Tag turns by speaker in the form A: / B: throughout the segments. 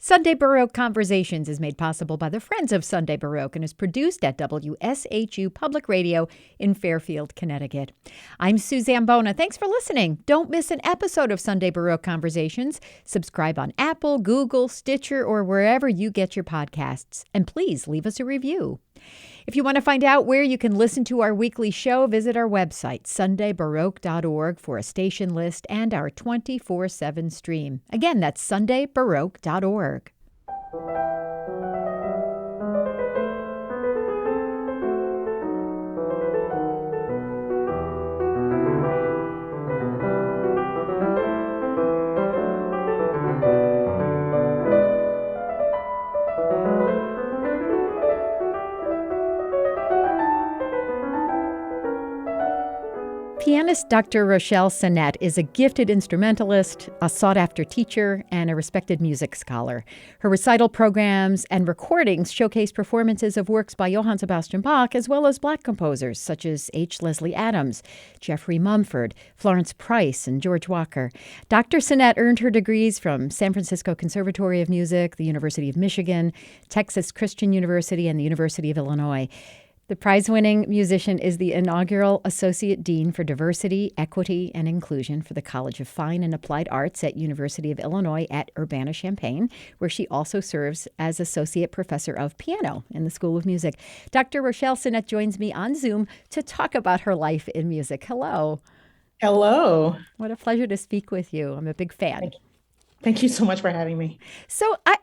A: Sunday Baroque Conversations is made possible by the Friends of Sunday Baroque and is produced at WSHU Public Radio in Fairfield, Connecticut. I'm Suzanne Bona. Thanks for listening. Don't miss an episode of Sunday Baroque Conversations. Subscribe on Apple, Google, Stitcher, or wherever you get your podcasts. And please leave us a review. If you want to find out where you can listen to our weekly show, visit our website, sundaybaroque.org, for a station list and our 24/7 stream. Again, that's sundaybaroque.org. Pianist Dr. Rochelle Sennet is a gifted instrumentalist, a sought-after teacher, and a respected music scholar. Her recital programs and recordings showcase performances of works by Johann Sebastian Bach, as well as Black composers such as H. Leslie Adams, Jeffrey Mumford, Florence Price, and George Walker. Dr. Sennet earned her degrees from San Francisco Conservatory of Music, the University of Michigan, Texas Christian University, and the University of Illinois. The prize-winning musician is the inaugural Associate Dean for Diversity, Equity, and Inclusion for the College of Fine and Applied Arts at University of Illinois at Urbana-Champaign, where she also serves as Associate Professor of Piano in the School of Music. Dr. Rochelle Sennet joins me on Zoom to talk about her life in music. Hello.
B: Hello.
A: What a pleasure to speak with you. I'm a big fan.
B: Thank you so much for having me.
A: So I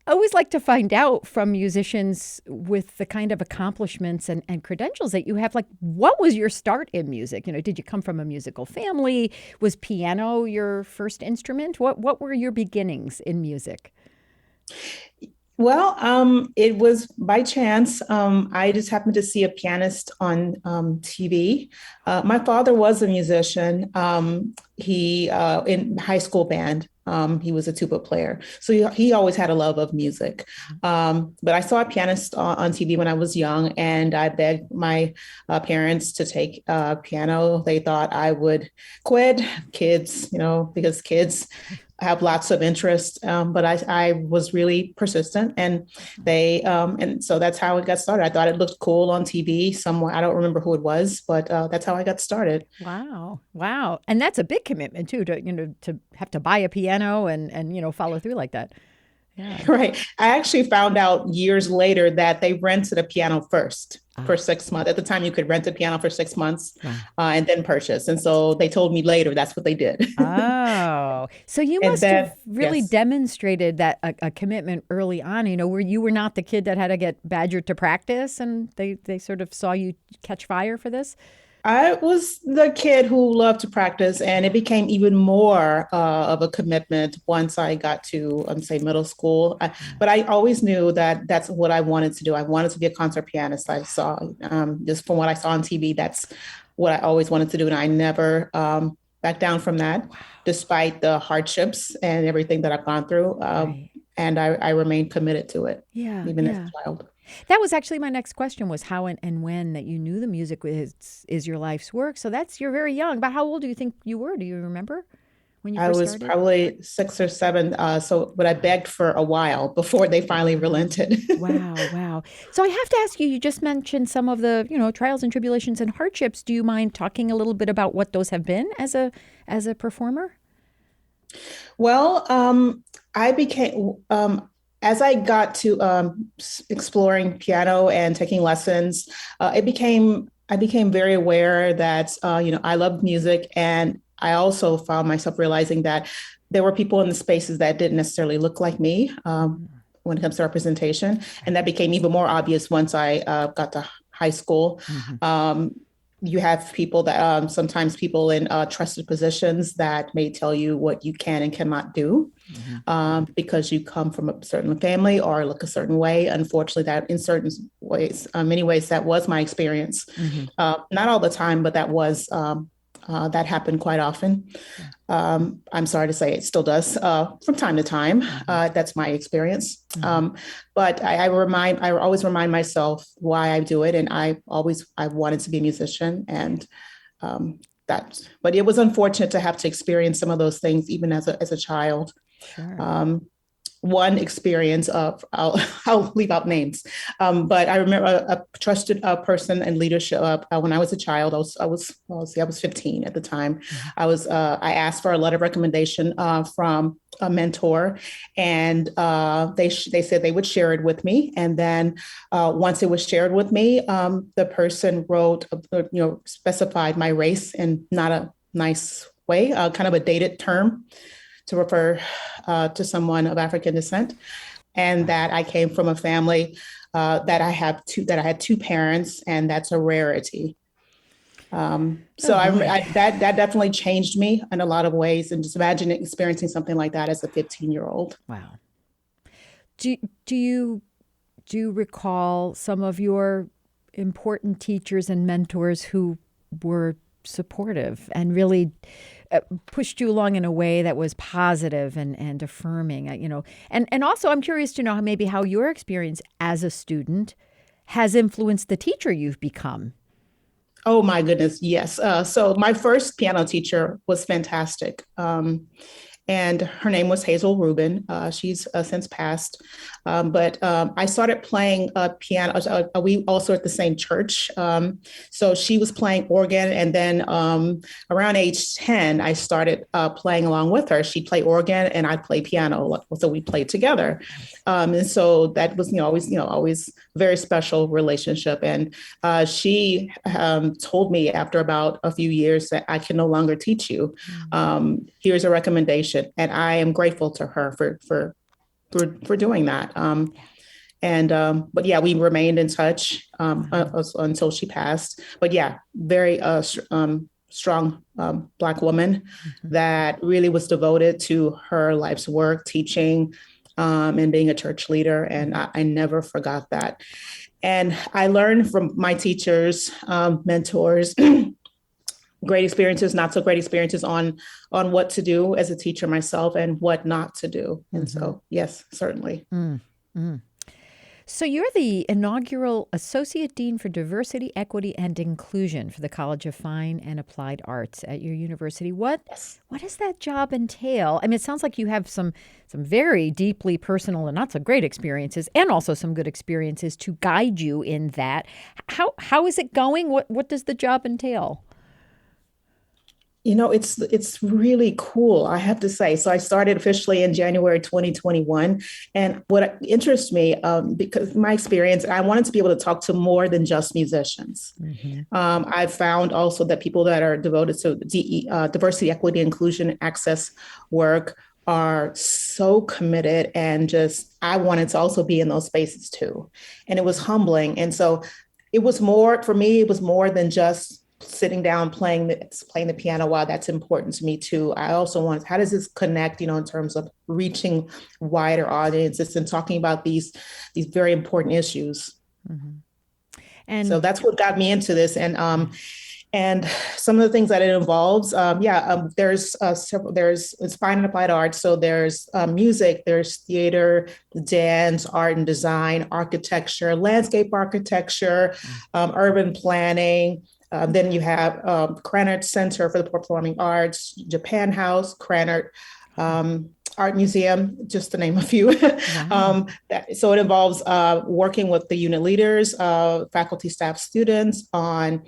A: always like to find out from musicians with the kind of accomplishments and credentials that you have, like, what was your start in music? You know, did you come from a musical family? Was piano your first instrument? What were your beginnings in music?
B: Well, it was by chance. I just happened to see a pianist on TV. My father was a musician. He in high school band. He was a tuba player. So he always had a love of music. But I saw a pianist on TV when I was young, and I begged my parents to take piano. They thought I would quit. Kids, because kids have lots of interest. But I was really persistent, and and so that's how it got started. I thought it looked cool on TV somewhere. I don't remember who it was, but that's how I got started.
A: Wow. And that's a big commitment too, to have to buy a piano and follow through like that. Yeah.
B: Right. I actually found out years later that they rented a piano first for 6 months. At the time, you could rent a piano for 6 months and then purchase. And so they told me later that's what they did.
A: Oh, so you must have really demonstrated that a commitment early on, where you were not the kid that had to get badgered to practice and they sort of saw you catch fire for this?
B: I was the kid who loved to practice, and it became even more of a commitment once I got to, say, middle school. But I always knew that that's what I wanted to do. I wanted to be a concert pianist. I saw, just from what I saw on TV, that's what I always wanted to do. And I never backed down from that, despite the hardships and everything that I've gone through. And I remained committed to it, even as a child.
A: That was actually my next question, was how and when that you knew the music is your life's work. So you're very young. But how old do you think you were? Do you remember when you first started?
B: I was probably 6 or 7. But I begged for a while before they finally relented.
A: Wow. So I have to ask you, you just mentioned some of the, trials and tribulations and hardships. Do you mind talking a little bit about what those have been as a performer?
B: Well, I became... as I got to exploring piano and taking lessons, I became very aware that, I loved music. And I also found myself realizing that there were people in the spaces that didn't necessarily look like me when it comes to representation. And that became even more obvious once I got to high school. Mm-hmm. You have people that sometimes people in trusted positions that may tell you what you can and cannot do because you come from a certain family or look a certain way. Unfortunately, that in certain ways, many ways, that was my experience. Mm-hmm. Not all the time, but that was that happened quite often. I'm sorry to say it still does from time to time. That's my experience. But I always remind myself why I do it. And I wanted to be a musician, and but it was unfortunate to have to experience some of those things even as a child.
A: Sure.
B: one experience of, I'll leave out names, but I remember a trusted person in leadership. When I was a child, I was 15 at the time. I asked for a letter of recommendation from a mentor, and they said they would share it with me. And then once it was shared with me, the person wrote, specified my race in not a nice way, kind of a dated term to refer to someone of African descent, and that I came from a family that I had two parents, and that's a rarity. That definitely changed me in a lot of ways, and just imagine experiencing something like that as a 15-year-old.
A: Wow. Do you recall some of your important teachers and mentors who were supportive and really pushed you along in a way that was positive and affirming, and also I'm curious to know how your experience as a student has influenced the teacher you've become.
B: Oh my goodness, yes. So my first piano teacher was fantastic. And her name was Hazel Rubin. She's since passed. But I started playing piano. We also at the same church. So she was playing organ. And then around age 10, I started playing along with her. She played organ and I played piano. So we played together. And so that was, always very special relationship. And she told me after about a few years that I can no longer teach you. Here's a recommendation. And I am grateful to her for doing that. But yeah, we remained in touch until she passed. But yeah, very strong Black woman that really was devoted to her life's work, teaching and being a church leader. And I never forgot that. And I learned from my teachers, mentors, great experiences, not so great experiences on what to do as a teacher myself and what not to do. And so, yes, certainly.
A: So you're the inaugural Associate Dean for Diversity, Equity, and Inclusion for the College of Fine and Applied Arts at your university. What does that job entail? I mean, it sounds like you have some very deeply personal and not so great experiences, and also some good experiences to guide you in that. How is it going? What does the job entail?
B: It's really cool, I have to say. So I started officially in January 2021. And what interests me, because my experience, I wanted to be able to talk to more than just musicians. I've found also that people that are devoted to diversity, equity, inclusion, and access work are so committed, and just, I wanted to also be in those spaces too. And it was humbling. And so it was more than just sitting down playing the piano. While that's important to me too, I also want, how does this connect, in terms of reaching wider audiences and talking about these very important issues. And so that's what got me into this. And some of the things that it involves, there's fine and applied arts. So there's music, there's theater, dance, art and design, architecture, landscape architecture, urban planning. Then you have Krannert Center for the Performing Arts, Japan House, Krannert Art Museum, just to name a few. Wow. So it involves working with the unit leaders, faculty, staff, students on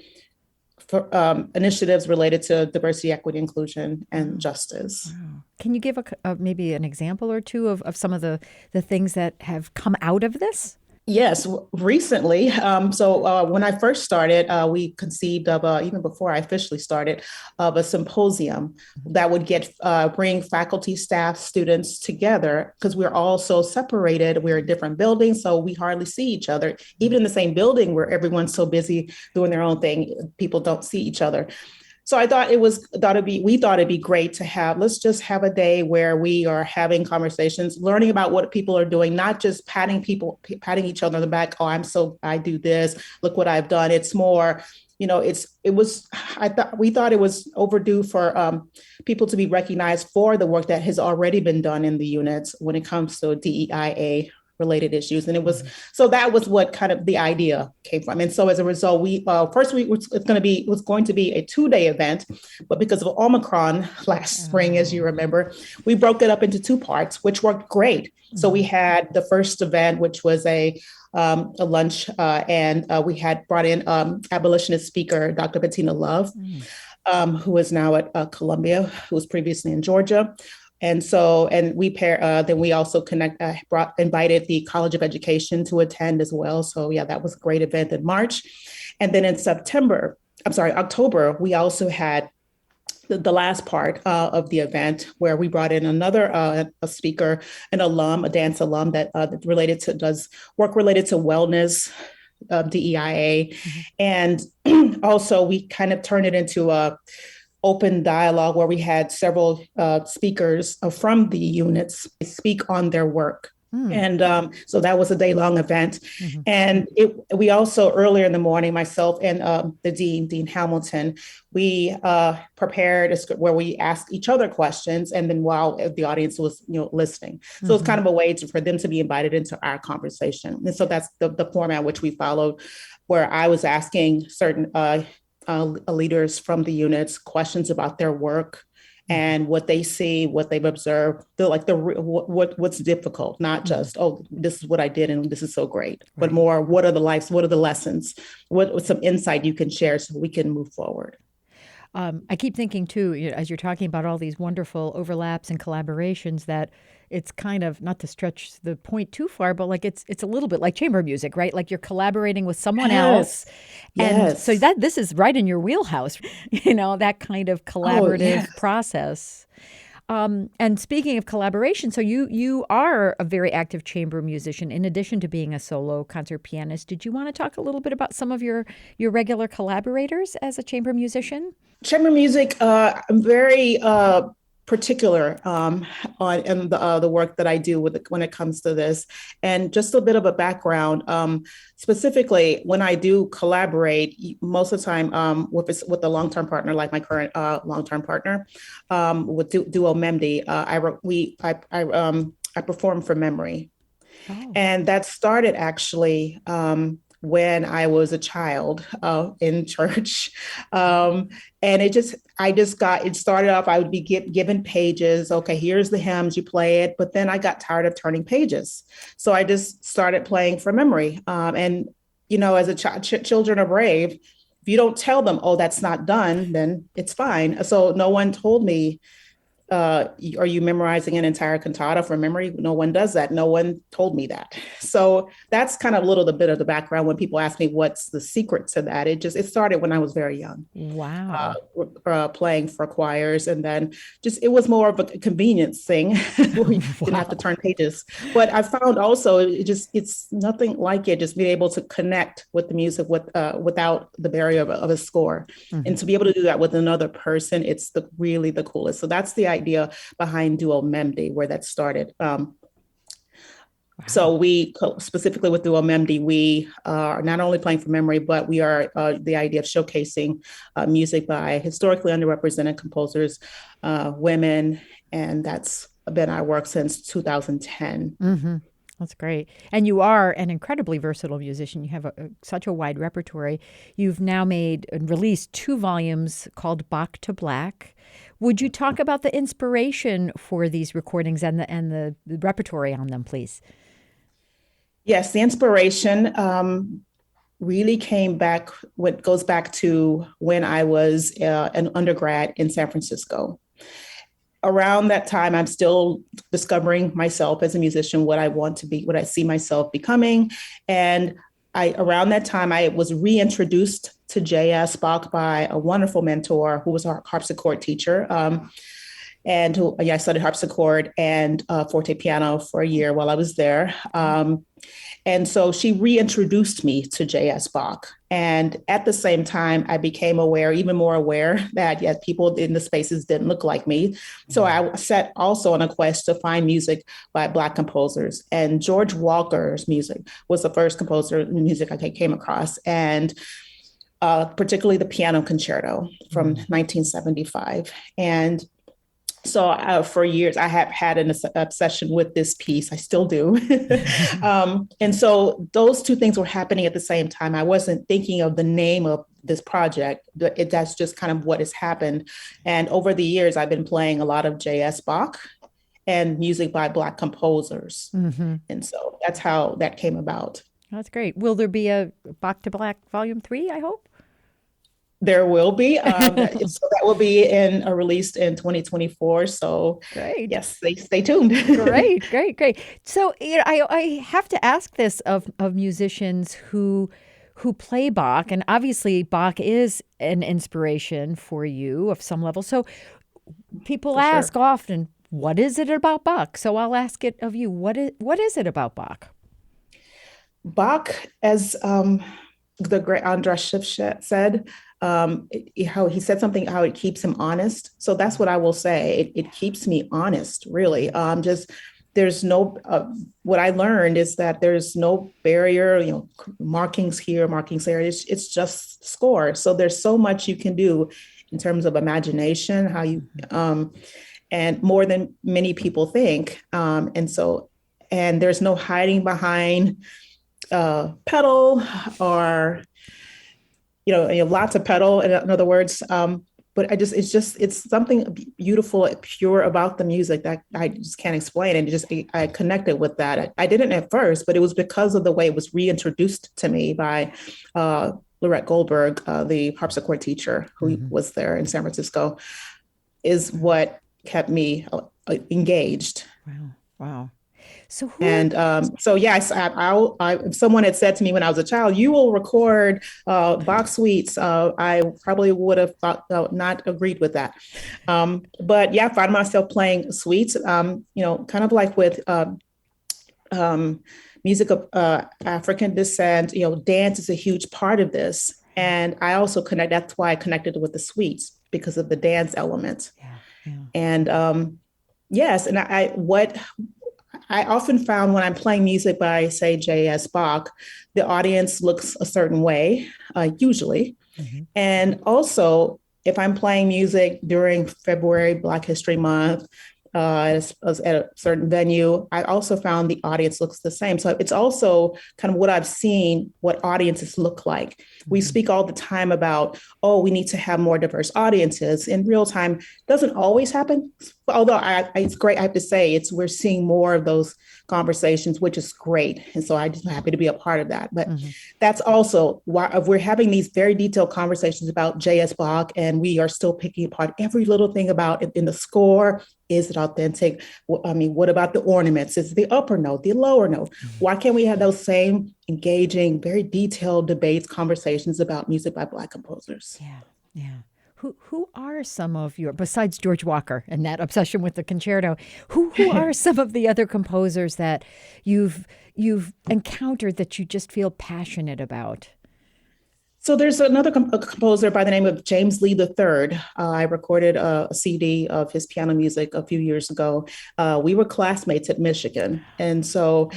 B: initiatives related to diversity, equity, inclusion, and justice.
A: Wow. Can you give maybe an example or two of some of the things that have come out of this?
B: Yes, recently. When I first started, we conceived of, even before I officially started, of a symposium that would bring faculty, staff, students together, because we're all so separated. We're in different buildings, so we hardly see each other. Even in the same building where everyone's so busy doing their own thing, people don't see each other. So I thought we thought it'd be great to let's just have a day where we are having conversations, learning about what people are doing, not just patting each other on the back. Oh, I do this. Look what I've done. It's more, we thought it was overdue for people to be recognized for the work that has already been done in the units when it comes to DEIA related issues. And it was, so that was what kind of the idea came from. And so as a result, we first week was going to be a 2-day event, but because of Omicron last spring, as you remember, we broke it up into 2 parts, which worked great. So we had the first event, which was a lunch, and we had brought in abolitionist speaker, Dr. Bettina Love, who is now at Columbia, who was previously in Georgia. And so, and then we also invited the College of Education to attend as well. So yeah, that was a great event in March. And then in October, we also had the last part of the event where we brought in another a speaker, an alum, a dance alum that does work related to wellness, DEIA. And also we kind of turned it into a open dialogue where we had several speakers from the units speak on their work. And so that was a day-long event. And we also, earlier in the morning, myself and the Dean Hamilton, we prepared a script where we asked each other questions, and then while the audience was listening. So it's kind of a way for them to be invited into our conversation. And so that's the format which we followed, where I was asking certain leaders from the units questions about their work and what they see, what they've observed, what's difficult, not just, oh, this is what I did and this is so great, but more, what are the lessons, what some insight you can share so we can move forward.
A: I keep thinking too, as you're talking about all these wonderful overlaps and collaborations, that it's kind of, not to stretch the point too far, but like it's a little bit like chamber music, right? Like you're collaborating with someone else. And so this is right in your wheelhouse, that kind of collaborative process. And speaking of collaboration, so you are a very active chamber musician in addition to being a solo concert pianist. Did you want to talk a little bit about some of your regular collaborators as a chamber musician?
B: Chamber music, I'm very particular on the work that I do when it comes to this. And just a bit of a background, specifically when I do collaborate, most of the time with a long-term partner, like my current long-term partner, with Duo Memdi, I perform from memory. And that started actually when I was a child in church. And it started off, I would be given pages. Okay, here's the hymns, you play it. But then I got tired of turning pages. So I just started playing from memory. And, as a child, children are brave. If you don't tell them, oh, that's not done, then it's fine. So no one told me, are you memorizing an entire cantata from memory? No one does that. No one told me that. So that's kind of a bit of the background when people ask me what's the secret to that. It started when I was very young.
A: Wow.
B: Playing for choirs, and then it was more of a convenience thing where you didn't have to turn pages. But I found also it's nothing like it, just being able to connect with the music without the barrier of a score. And to be able to do that with another person, it's really the coolest. So that's the idea behind Duo Memdi, where that started. So we specifically with Duo Memdi, we are not only playing from memory, but we are the idea of showcasing music by historically underrepresented composers, women, and that's been our work since 2010.
A: That's great. And you are an incredibly versatile musician. You have such a wide repertory. You've now made and released 2 volumes called Bach to Black. Would you talk about the inspiration for these recordings and the repertory on them, please?
B: Yes, the inspiration really goes back to when I was an undergrad in San Francisco. Around that time, I'm still discovering myself as a musician, what I want to be, what I see myself becoming. And around that time, I was reintroduced to J.S. Bach by a wonderful mentor who was our harpsichord teacher. And I studied harpsichord and forte piano for a year while I was there. And so she reintroduced me to J.S. Bach. And at the same time, I became even more aware that people in the spaces didn't look like me. So I set also on a quest to find music by Black composers. And George Walker's music was the first composer music I came across. And particularly the piano concerto from 1975. And So for years, I have had an obsession with this piece. I still do. And so those two things were happening at the same time. I wasn't thinking of the name of this project. That's just kind of what has happened. And over the years, I've been playing a lot of J.S. Bach and music by Black composers.
A: Mm-hmm.
B: And so that's how that came about.
A: That's great. Will there be a Bach to Black Volume 3, I hope?
B: There will be. So that will be released in 2024. So
A: Great.
B: yes, stay tuned.
A: Great. So, I have to ask this of musicians who play Bach, and obviously Bach is an inspiration for you of some level. So people
B: For
A: ask
B: sure.
A: often, what is it about Bach? So I'll ask it of you. What is it about Bach?
B: Bach, as the great Andras Schiff said, how he said something, how it keeps him honest. So that's what I will say. It keeps me honest, really. Just there's no, what I learned is that there's no barrier, markings here, markings there. It's just score. So there's so much you can do in terms of imagination, and more than many people think. And there's no hiding behind pedal or lots of pedal in other words, but it's something beautiful, pure about the music that I just can't explain. And I connected with that. I didn't at first, but it was because of the way it was reintroduced to me by Lorette Goldberg, the harpsichord teacher who was there in San Francisco, is what kept me engaged.
A: Wow. So
B: yes, if someone had said to me when I was a child, you will record Bach suites, I probably would have not agreed with that. But yeah, I find myself playing suites, kind of like with music of African descent. Dance is a huge part of this, and I also that's why I connected with the suites, because of the dance element.
A: Yeah.
B: And yes, and what I often found when I'm playing music by, say, J.S. Bach, the audience looks a certain way, usually. And also, if I'm playing music during February, Black History Month, at a certain venue, I also found the audience looks the same. So it's also kind of what I've seen, what audiences look like. We speak all the time about, we need to have more diverse audiences. In real time, doesn't always happen. Although it's great, I have to say, we're seeing more of those conversations, which is great. And so I'm just happy to be a part of that. But that's also why we're having these very detailed conversations about J.S. Bach, and we are still picking apart every little thing about it in the score. Is it authentic? What about the ornaments? Is it the upper note, the lower note? Why can't we have those same engaging, very detailed debates, conversations about music by Black composers?
A: Yeah. Who are some of your, besides George Walker and that obsession with the concerto, who are some of the other composers that you've encountered that you just feel passionate about?
B: So there's another composer by the name of James Lee III. I recorded a CD of his piano music a few years ago. We were classmates at Michigan. And so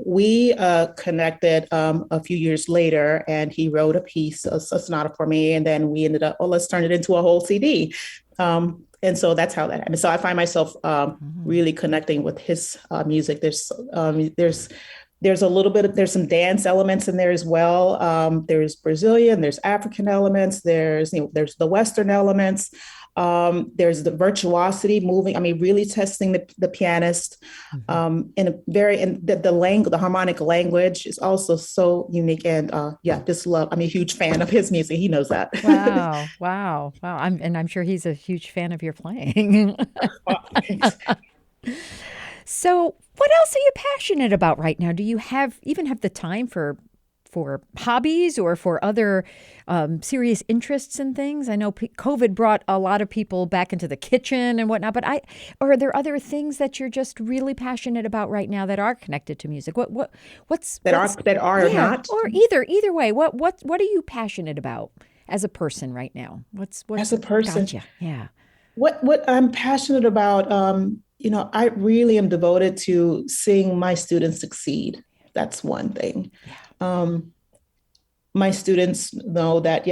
B: we connected a few years later, and he wrote a piece, a sonata for me. And then we ended up, let's turn it into a whole CD. And so that's how that happened. So I find myself really connecting with his music. There's a little bit there's some dance elements in there as well. There's Brazilian, there's African elements, there's the Western elements. There's the virtuosity, moving, really testing the pianist. And the harmonic language is also so unique. And just love, I'm a huge fan of his music. He knows that.
A: Wow. I'm sure he's a huge fan of your playing. So what else are you passionate about right now? Do you even have the time for hobbies or for other serious interests and things? I know COVID brought a lot of people back into the kitchen and whatnot, but are there other things that you're just really passionate about right now that are connected to music? What's
B: not?
A: Or either way, what are you passionate about as a person right now? What's
B: as a person?
A: Gotcha. Yeah.
B: What I'm passionate about, I really am devoted to seeing my students succeed. That's one thing. My students know that,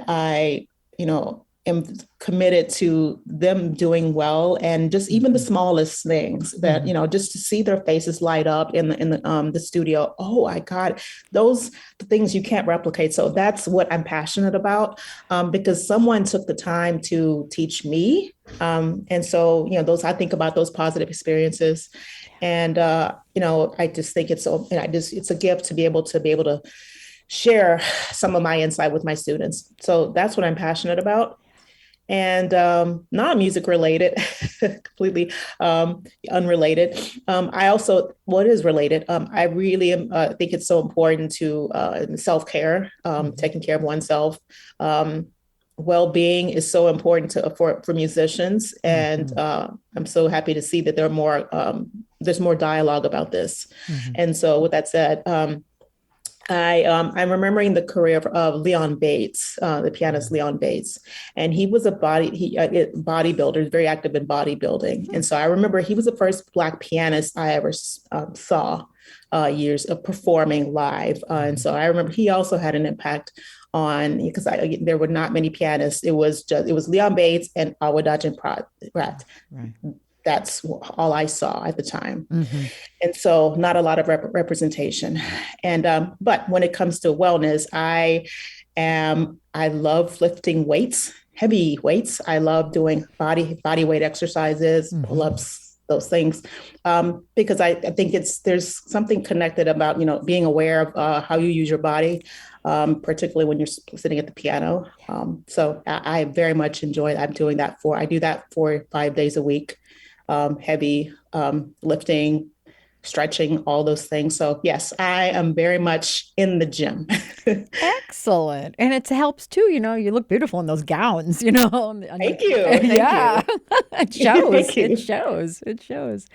B: I am committed to them doing well, and just even the smallest things that, just to see their faces light up in the studio. Oh my God, those things you can't replicate. So that's what I'm passionate about, because someone took the time to teach me. And so, I think about those positive experiences. And, I just think it's so, it's a gift to be able to share some of my insight with my students. So that's what I'm passionate about. And not music related, completely unrelated. I also, what is related? I really think it's so important to self-care, taking care of oneself. Well-being is so important for musicians, and I'm so happy to see that there's more dialogue about this. And so, with that said, I'm remembering the career of Leon Bates, the pianist Leon Bates, and he was a bodybuilder, very active in bodybuilding. And so I remember he was the first Black pianist I ever saw years of performing live. And so I remember he also had an impact on, because there were not many pianists. It was Leon Bates and Awadajan Pratt. Right. That's all I saw at the time. And so not a lot of representation. And, but when it comes to wellness, I love lifting weights, heavy weights. I love doing body weight exercises, pull-ups, those things, because I think there's something connected about, being aware of how you use your body, particularly when you're sitting at the piano. So I very much enjoy it. I do that for 5 days a week. Heavy lifting, stretching, all those things. So yes, I am very much in the gym.
A: Excellent. And it helps too, you look beautiful in those gowns,
B: Thank you.
A: Yeah. It shows.
B: Thank you.
A: It shows. It shows.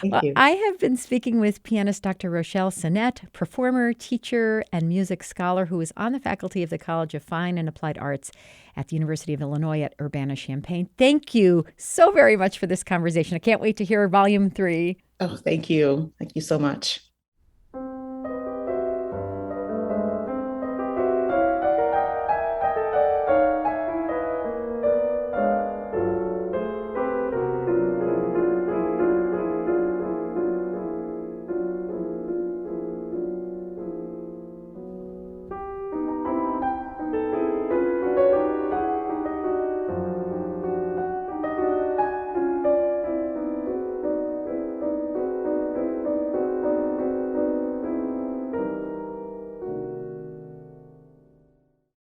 A: Well, I have been speaking with pianist Dr. Rochelle Sennet, performer, teacher, and music scholar who is on the faculty of the College of Fine and Applied Arts at the University of Illinois at Urbana-Champaign. Thank you so very much for this conversation. I can't wait to hear Volume 3.
B: Oh, thank you. Thank you so much.